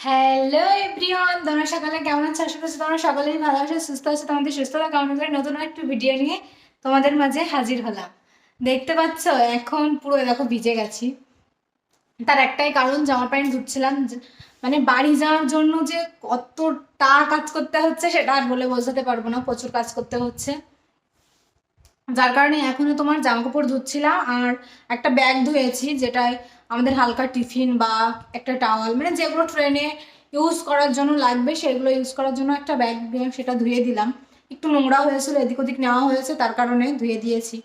Hello everyone, তোমরা সকালে কেমন আছো? আশা করছি তোমরা সকলেই ভালো আছো, সুস্থ আছো। তোমাদের সুস্থতা কামনা করে নতুন একটা ভিডিও নিয়ে তোমাদের মাঝে হাজির হলাম। দেখতে পাচ্ছ এখন পুরো দেখো ভিজে গেছি। তার একটাই কারণ, জামা প্যান্ট ধুচ্ছিলাম। মানে বাড়ি যাওয়ার জন্য যে কতটা কাজ করতে হচ্ছে সেটা আর বলে বোঝাতে পারবো না, প্রচুর কাজ করতে হচ্ছে। যার কারণে এখনো তোমার জামা কাপড় ধুচ্ছিলাম আর একটা ব্যাগ ধুয়েছি, যেটায় আমাদের হালকা টিফিন বা একটা টাওয়াল, মানে যেগুলো ট্রেনে ইউজ করার জন্য লাগবে সেগুলো ইউজ করার জন্য একটা ব্যাগ দিয়ে সেটা ধুয়ে দিলাম। একটু নোংরা হয়েছিল, এদিক ওদিক নেওয়া হয়েছে, তার কারণে ধুয়ে দিয়েছি।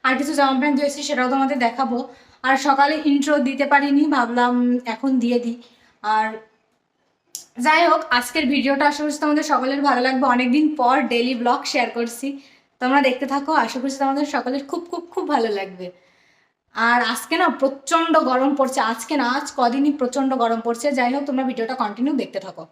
আর কিছু জামা প্যান্ট ধুয়েছি, সেটাও তোমাদের দেখাবো। আর সকালে ইন্ট্রো দিতে পারিনি, ভাবলাম এখন দিয়ে দিই। আর যাই হোক, আজকের ভিডিওটা আশা করছি তোমাদের সকলের ভালো লাগবে। অনেকদিন পর ডেইলি ব্লগ শেয়ার করছি, তোমরা দেখতে থাকো। আশা করছি তোমাদের সকলের খুব খুব খুব ভালো লাগবে। আর আজকে না প্রচণ্ড গরম পড়ছে, আজকে না আজ কদিনই প্রচণ্ড গরম পড়ছে। যাই হোক, তোমরা ভিডিওটা কন্টিনিউ দেখতে থাকো।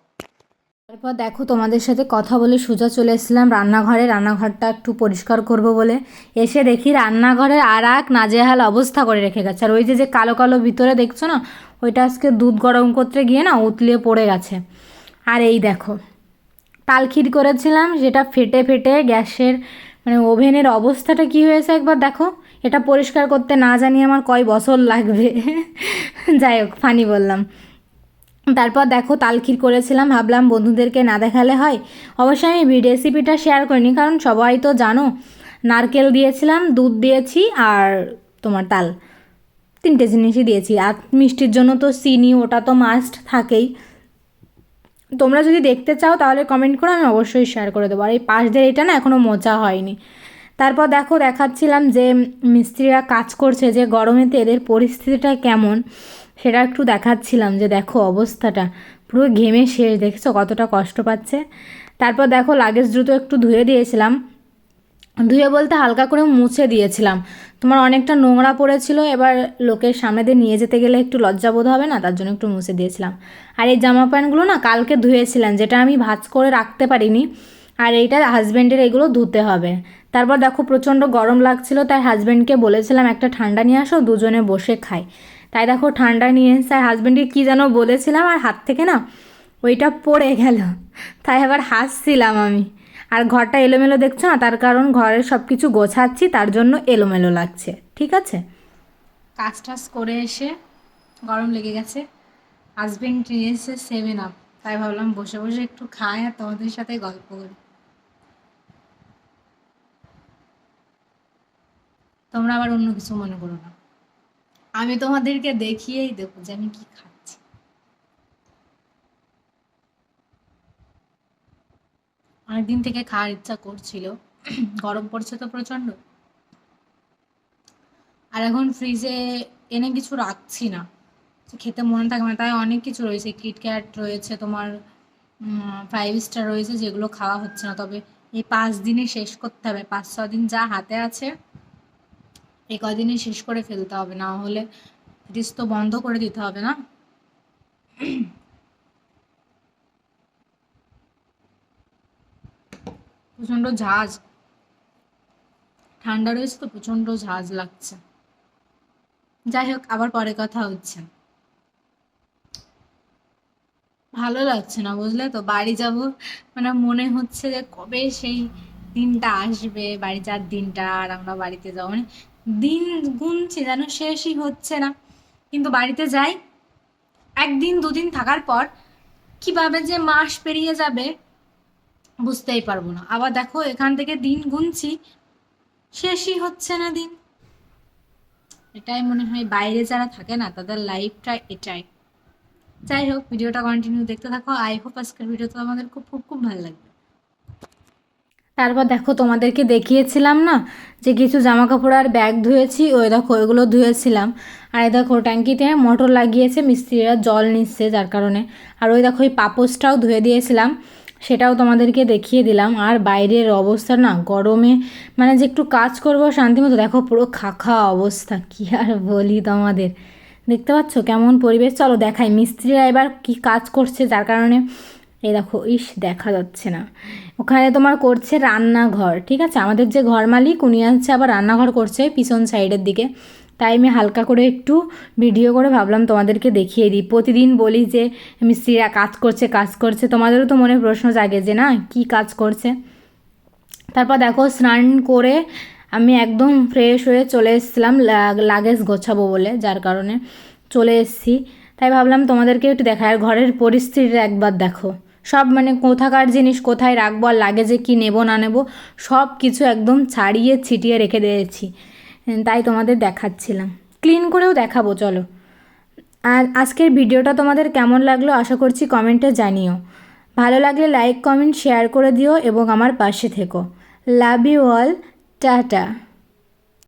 তারপর দেখো, তোমাদের সাথে কথা বলে সোজা চলে এসেছিলাম রান্নাঘরে। রান্নাঘরটা একটু পরিষ্কার করব বলে এসে দেখি রান্নাঘরের আর এক নাজেহাল অবস্থা করে রেখে গেছে। আর ওই যে যে কালো কালো ভিতরে দেখছো না, ওইটা আজকে দুধ গরম করতে গিয়ে না উতলিয়ে পড়ে গেছে। আর এই দেখো, তালখির করেছিলাম, সেটা ফেটে ফেটে গ্যাসের মানে ওভেনের অবস্থাটা কি হয়েছে একবার দেখো। এটা পরিষ্কার করতে না জানি আমার কয় বছর লাগবে। যাই হোক, ফানি বললাম। তারপর দেখো, তালখির করেছিলাম, ভাবলাম বন্ধুদেরকে না দেখালে হয়। অবশ্যই আমি রেসিপিটা শেয়ার করিনি, কারণ সবাই তো জানো। নারকেল দিয়েছিলাম, দুধ দিয়েছি আর তোমার তাল, তিনটে জিনিসই দিয়েছি। আর মিষ্টির জন্য তো চিনি, ওটা তো মাস্ট থাকেই। তোমরা যদি দেখতে চাও তাহলে কমেন্ট করো, আমি অবশ্যই শেয়ার করে দেবো। আর এই পাশ দিয়ে এটা না এখনও মোচা হয়নি। তারপর দেখো, দেখাচ্ছিলাম যে মিস্ত্রিরা কাজ করছে, যে গরমেতে এদের পরিস্থিতিটা কেমন সেটা একটু দেখাচ্ছিলাম। যে দেখো অবস্থাটা পুরো ঘেমে শেষ, দেখছো কতটা কষ্ট পাচ্ছে। তারপর দেখো, লাগেজ দ্রুত একটু ধুয়ে দিয়েছিলাম। ধুয়ে বলতে হালকা করে মুছে দিয়েছিলাম। তোমার অনেকটা নোংরা পড়েছিল, এবার লোকের সামনে দিয়ে নিয়ে যেতে গেলে একটু লজ্জাবোধ হবে না, তার জন্য একটু মুছে দিয়েছিলাম। আর এই জামা প্যান্টগুলো না কালকে ধুয়েছিলাম, যেটা আমি ভাঁজ করে রাখতে পারিনি। আর এইটা হাজব্যান্ডের, এগুলো ধুতে হবে। তারপর দেখো, প্রচণ্ড গরম লাগছিল, তাই হাজব্যান্ডকে বলেছিলাম একটা ঠান্ডা নিয়ে আসো, দুজনে বসে খাই। তাই দেখো ঠান্ডা নিয়ে এসে, আর হাজব্যান্ডকে কী যেন বলেছিলাম, আর হাত থেকে না ওইটা পড়ে গেল। তাই আবার হাসছিলাম আমি। আর ঘরটা এলোমেলো দেখছো না, তার কারণ ঘরের সব কিছু গোছাচ্ছি, তার জন্য এলোমেলো লাগছে। ঠিক আছে, কাজ টাজ করে এসে গরম লেগে গেছে, হাজবেন্ড নিয়ে এসে 7 আপ, তাই ভাবলাম বসে বসে একটু খাই আর তোমাদের সাথে গল্প করি। তোমরা আবার অন্য কিছু মনে করো না, আমি তোমাদেরকে দেখিয়েই দেবো যে আমি কি খাচ্ছি। অনেকদিন থেকে খাওয়ার ইচ্ছা করছিল, গরম পড়ছে তো প্রচণ্ড। আর এখন ফ্রিজে এনে কিছু রাখছি না, খেতে মনে থাকে না, তাই অনেক কিছু রয়েছে, কিটক্যাট রয়েছে, তোমার 5 স্টার রয়েছে, যেগুলো খাওয়া হচ্ছে না। তবে এই 5 দিনে শেষ করতে হবে, 5-6 দিন যা হাতে আছে এই কদিনে শেষ করে ফেলতে হবে, না হলে ফ্রিজ তো বন্ধ করে দিতে হবে না। প্রচণ্ড ঝাঁজ, ঠান্ডা রয়েছে তো প্রচণ্ড ঝাঁজ লাগছে। যাই হোক, আবার পরে কথা হচ্ছে। ভালো লাগছে না, বুঝলে তো, বাড়ি যাব মানে মনে হচ্ছে যে কবে সেই দিনটা আসবে, বাড়ি যাওয়ার দিনটা, আর আমরা বাড়িতে যাবো। মানে দিন গুনছি যেন শেষই হচ্ছে না, কিন্তু বাড়িতে যাই, 1-2 দিন থাকার পর কিভাবে যে মাস পেরিয়ে যাবে বুঝতেই পারবো না। আবার দেখো, এখান থেকে দিন গুনছি, শেষই হচ্ছে না দিন। এটাই মনে হয় বাইরে যারা থাকে না তাদের লাইফটা এটাই। যাই হোক, ভিডিওটা কন্টিনিউ দেখতে থাকো। আই হোপ আজকের ভিডিওটা আমাদের খুব খুব খুব ভালো লাগবে। তারপর দেখো, তোমাদেরকে দেখিয়েছিলাম না যে কিছু জামা কাপড় আর ব্যাগ ধুয়েছি, ওই দেখো ওইগুলো ধুয়েছিলাম। আর এই দেখো ট্যাঙ্কিতে মোটর লাগিয়েছে, মিস্ত্রিরা জল নিচ্ছে যার কারণে। আর ওই দেখো, ওই পাপোশটাও ধুয়ে দিয়েছিলাম, সেটাও তোমাদেরকে দেখিয়ে দিলাম। আর বাইরের অবস্থা না গরমে, মানে যে একটু কাজ করবো শান্তিমতো, দেখো পুরো খাখা অবস্থা, কি আর বলি তোমাদের। দেখতে পাচ্ছ কেমন পরিবেশ? চলো দেখাই মিস্ত্রিরা এবার কি কাজ করছে, যার কারণে এই দেখো, ইস দেখা যাচ্ছে না। ওখানে তোমার করছে রান্নাঘর, ঠিক আছে, আমাদের যে ঘর মালিক উনি আছে, আবার রান্নাঘর করছে পিছন সাইডের দিকে। তাই আমি হালকা করে একটু ভিডিও করে ভাবলাম তোমাদেরকে দেখিয়ে দিই। প্রতিদিন বলি যে মিস্ত্রিরা কাজ করছে, তোমাদেরও তো মনে প্রশ্ন জাগে যে না কি কাজ করছে। তারপর দেখো স্নান করে আমি একদম ফ্রেশ হয়ে চলে এসেছিলাম লাগেজ গোছাবো বলে, যার কারণে চলে এসেছি। তাই ভাবলাম তোমাদেরকে একটু দেখায়। আর ঘরের পরিস্থিতিটা একবার দেখো, সব মানে কোথাকার জিনিস কোথায় রাখবো আর লাগেজে কি নেব না নেব সব কিছু একদম ছাড়িয়ে ছিটিয়ে রেখে দিয়েছি, তাই তোমাদের দেখাচ্ছিলাম। ক্লিন করেও দেখাবো চলো। আর আজকের ভিডিওটা তোমাদের কেমন লাগলো আশা করছি কমেন্টে জানিও। ভালো লাগলে লাইক কমেন্ট শেয়ার করে দিও এবং আমার পাশে থেকো। Love you all, tata.